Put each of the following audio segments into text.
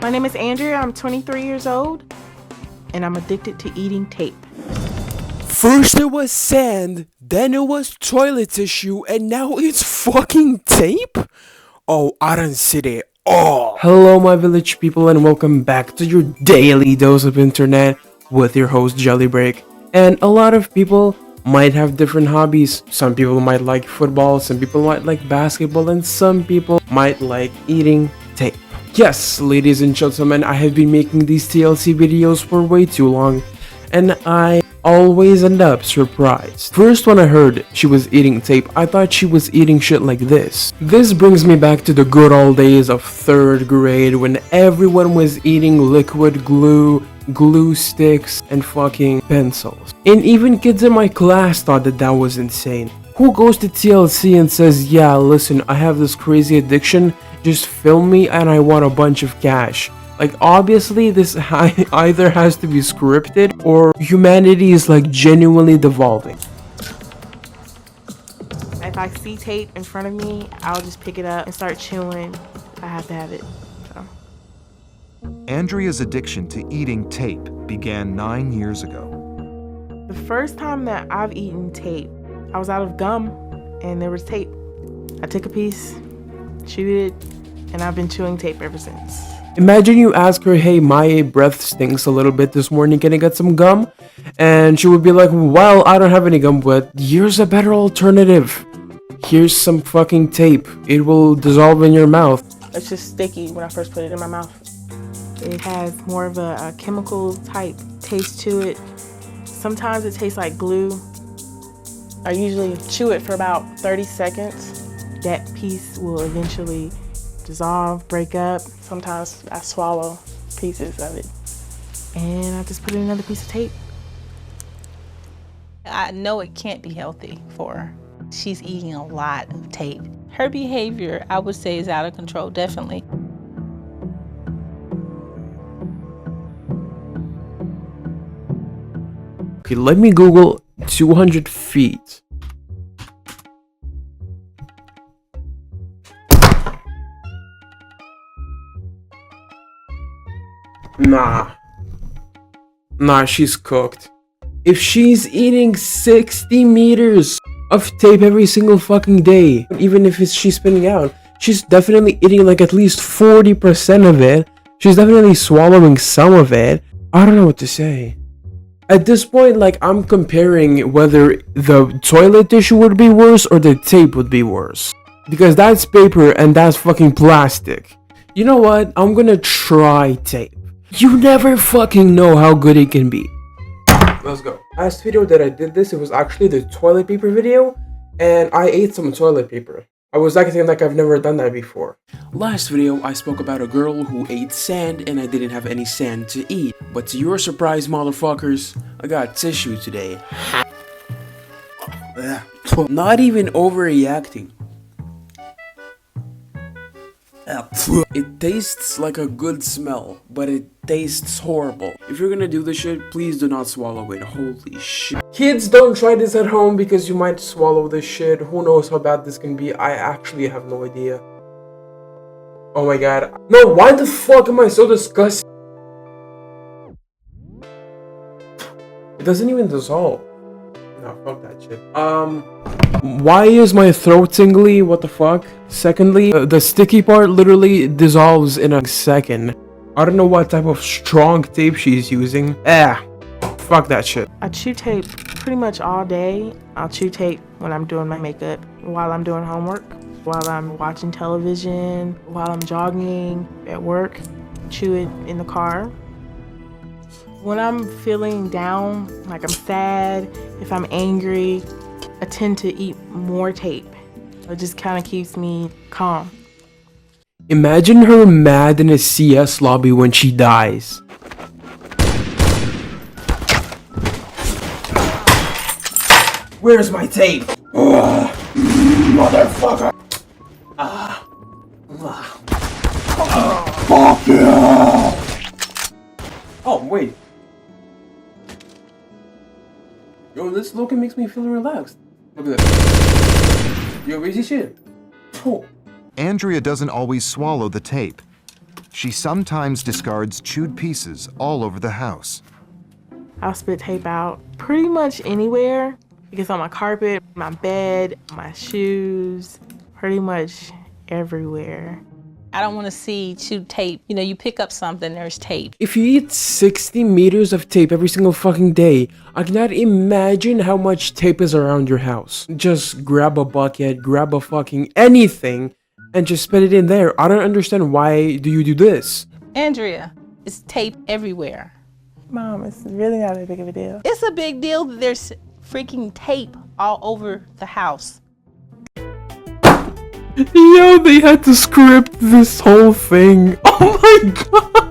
My name is Andrea, I'm 23 years old, and I'm addicted to eating tape. First it was sand, then it was toilet tissue, and now it's fucking tape? Oh, I don't see it all. Hello my village people and welcome back to your daily dose of internet with your host Jellybreak. And a lot of people might have different hobbies. Some people might like football, some people might like basketball, and some people might like eating tape. Yes, ladies and gentlemen, I have been making these TLC videos for way too long, and I always end up surprised. First, when I heard she was eating tape, I thought she was eating shit like this. This brings me back to the good old days of 3rd grade when everyone was eating liquid glue, glue sticks, and fucking pencils. And even kids in my class thought that that was insane. Who goes to TLC and says, yeah, listen, I have this crazy addiction, just film me and I want a bunch of cash. Like, obviously this either has to be scripted or humanity is like genuinely devolving. If I see tape in front of me, I'll just pick it up and start chewing. I have to have it. So. Andrea's addiction to eating tape began 9 years ago. The first time that I've eaten tape, I was out of gum and there was tape. I took a piece, chewed it, and I've been chewing tape ever since. Imagine you ask her, hey, my breath stinks a little bit this morning, can I get some gum? And she would be like, well, I don't have any gum, but here's a better alternative. Here's some fucking tape. It will dissolve in your mouth. It's just sticky when I first put it in my mouth. It has more of a chemical type taste to it. Sometimes it tastes like glue. I usually chew it for about 30 seconds. That piece will eventually dissolve, break up. Sometimes I swallow pieces of it. And I just put in another piece of tape. I know it can't be healthy for her. She's eating a lot of tape. Her behavior, I would say, is out of control, definitely. Okay, let me Google 200 feet. Nah, she's cooked. If she's eating 60 meters of tape every single fucking day, even if she's spinning out, she's definitely eating like at least 40% of it. She's definitely swallowing some of it. I don't know what to say. At this point, like, I'm comparing whether the toilet tissue would be worse or the tape would be worse. Because that's paper and that's fucking plastic. You know what? I'm gonna try tape. You never fucking know how good it can be. Let's go. Last video that I did this, it was actually the toilet paper video, and I ate some toilet paper. I was acting like I've never done that before. Last video, I spoke about a girl who ate sand and I didn't have any sand to eat. But to your surprise, motherfuckers, I got tissue today. Not even overreacting. It tastes like a good smell, but it tastes horrible. If you're gonna do this shit, please do not swallow it. Holy shit. Kids, don't try this at home because you might swallow this shit. Who knows how bad this can be? I actually have no idea. Oh my god. No, why the fuck am I so disgusted? It doesn't even dissolve. No, fuck that shit. Why is my throat tingly? What the fuck? Secondly, the sticky part literally dissolves in a second. I don't know what type of strong tape she's using. Fuck that shit. I chew tape pretty much all day. I'll chew tape when I'm doing my makeup, while I'm doing homework, while I'm watching television, while I'm jogging at work. Chew it in the car. When I'm feeling down, like I'm sad, if I'm angry, I tend to eat more tape. It just kind of keeps me calm. Imagine her mad in a CS lobby when she dies. Where's my tape? Motherfucker! Fuck yeah! Oh, wait. Yo, this look makes me feel relaxed. Look at this. Yo, easy shit. Oh. Andrea doesn't always swallow the tape. She sometimes discards chewed pieces all over the house. I'll spit tape out pretty much anywhere. It gets on my carpet, my bed, my shoes, pretty much everywhere. I don't want to see chewed tape. You know, you pick up something, there's tape. If you eat 60 meters of tape every single fucking day, I cannot imagine how much tape is around your house. Just grab a bucket, grab a fucking anything, and just spit it in there. I don't understand, why do you do this? Andrea, it's tape everywhere. Mom, it's really not that big of a deal. It's a big deal that there's freaking tape all over the house. Yo, they had to script this whole thing. Oh my god.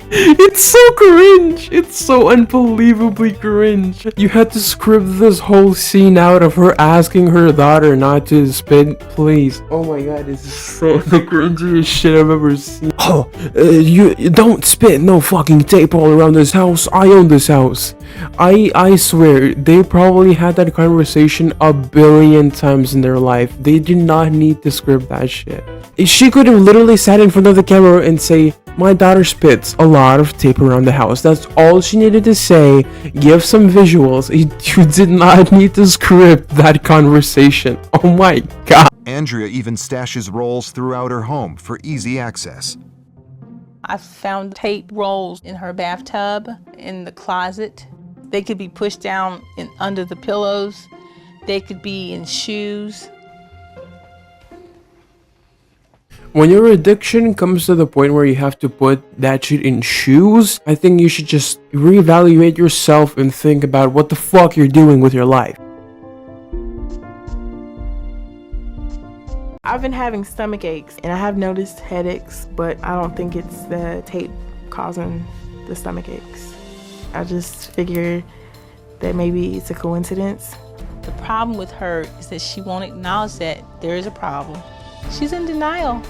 It's so cringe. It's so unbelievably cringe. You had to script this whole scene out of her asking her daughter not to spit, please. Oh my god, this is so the cringiest shit I've ever seen. Oh, you don't spit no fucking tape all around this house. I own this house. I swear, they probably had that conversation a billion times in their life. They did not need to script that shit. She could have literally sat in front of the camera and say, my daughter spits a lot of tape around the house. That's all she needed to say. Give some visuals. You did not need to script that conversation. Oh my god. Andrea even stashes rolls throughout her home for easy access. I found tape rolls in her bathtub, in the closet. They could be pushed down under the pillows. They could be in shoes. When your addiction comes to the point where you have to put that shit in shoes, I think you should just reevaluate yourself and think about what the fuck you're doing with your life. I've been having stomach aches and I have noticed headaches, but I don't think it's the tape causing the stomach aches. I just figure that maybe it's a coincidence. The problem with her is that she won't acknowledge that there is a problem. She's in denial.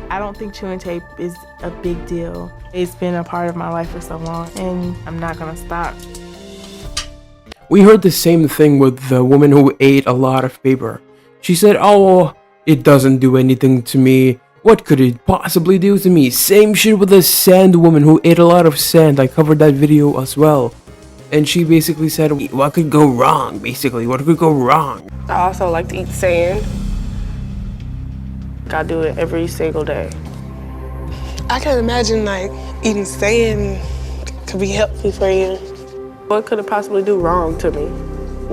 I don't think chewing tape is a big deal. It's been a part of my life for so long, and I'm not gonna stop. We heard the same thing with the woman who ate a lot of paper. She said, oh, it doesn't do anything to me. What could it possibly do to me? Same shit with the sand woman who ate a lot of sand. I covered that video as well. And she basically said, what could go wrong? Basically, what could go wrong? I also like to eat sand. I do it every single day. I can imagine like eating sand could be healthy for you. What could it possibly do wrong to me?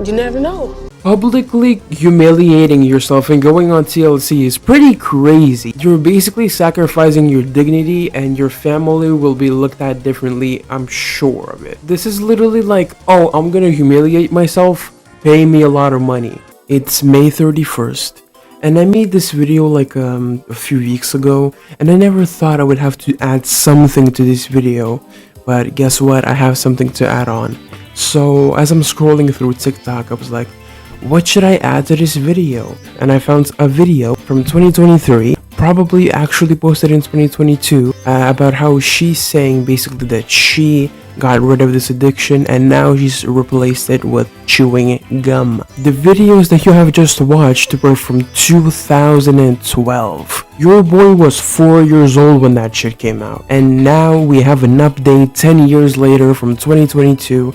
You never know. Publicly humiliating yourself and going on TLC is pretty crazy. You're basically sacrificing your dignity and your family will be looked at differently, I'm sure of it. This is literally like, oh, I'm gonna humiliate myself, pay me a lot of money. It's May 31st. And I made this video like a few weeks ago, and I never thought I would have to add something to this video, but guess what, I have something to add on. So as I'm scrolling through TikTok, I was like, what should I add to this video? And I found a video from 2023, probably actually posted in 2022, about how she's saying basically that she got rid of this addiction and now she's replaced it with chewing gum. The videos that you have just watched were from 2012. Your boy was 4 years old when that shit came out, and now we have an update 10 years later from 2022.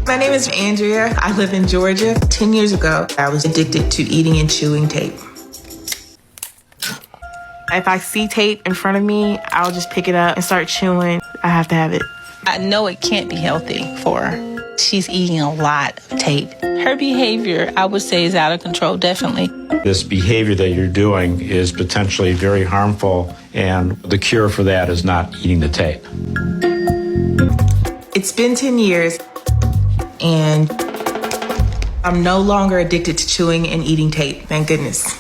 My name is Andrea. I live in Georgia. 10 years ago, I was addicted to eating and chewing tape. If I see tape in front of me, I'll just pick it up and start chewing. I have to have it. I know it can't be healthy for her. She's eating a lot of tape. Her behavior, I would say, is out of control, definitely. This behavior that you're doing is potentially very harmful, and the cure for that is not eating the tape. It's been 10 years, and I'm no longer addicted to chewing and eating tape, thank goodness.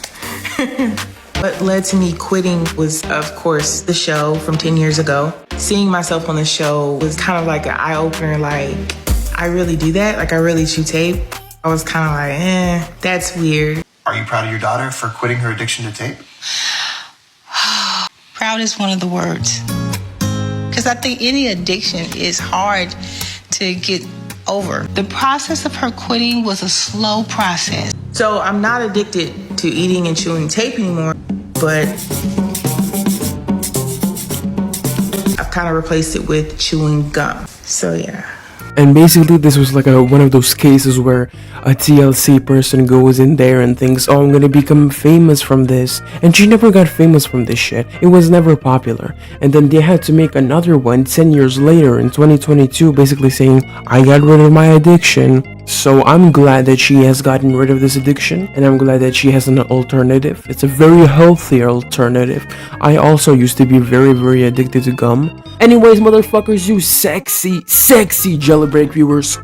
What led to me quitting was, of course, the show from 10 years ago. Seeing myself on the show was kind of like an eye-opener, like, I really do that? Like, I really chew tape? I was kind of like, that's weird. Are you proud of your daughter for quitting her addiction to tape? Proud is one of the words. Because I think any addiction is hard to get over. The process of her quitting was a slow process. So I'm not addicted to eating and chewing tape anymore. but I've kind of replaced it with chewing gum. So yeah. And basically this was like one of those cases where a TLC person goes in there and thinks, oh, I'm gonna become famous from this. And she never got famous from this shit. It was never popular. And then they had to make another one 10 years later in 2022, basically saying, I got rid of my addiction. So I'm glad that she has gotten rid of this addiction, and I'm glad that she has an alternative. It's a very healthy alternative. I also used to be very, very addicted to gum. Anyways, motherfuckers, you sexy jailbreak viewers,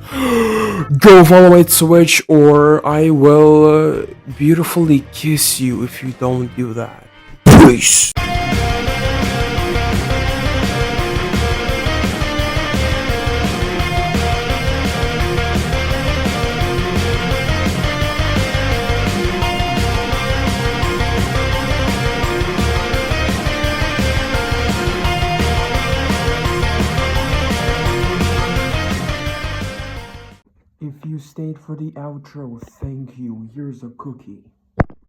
go follow my Twitch, or I will beautifully kiss you if you don't do that. Peace. If you stayed for the outro, thank you. Here's a cookie.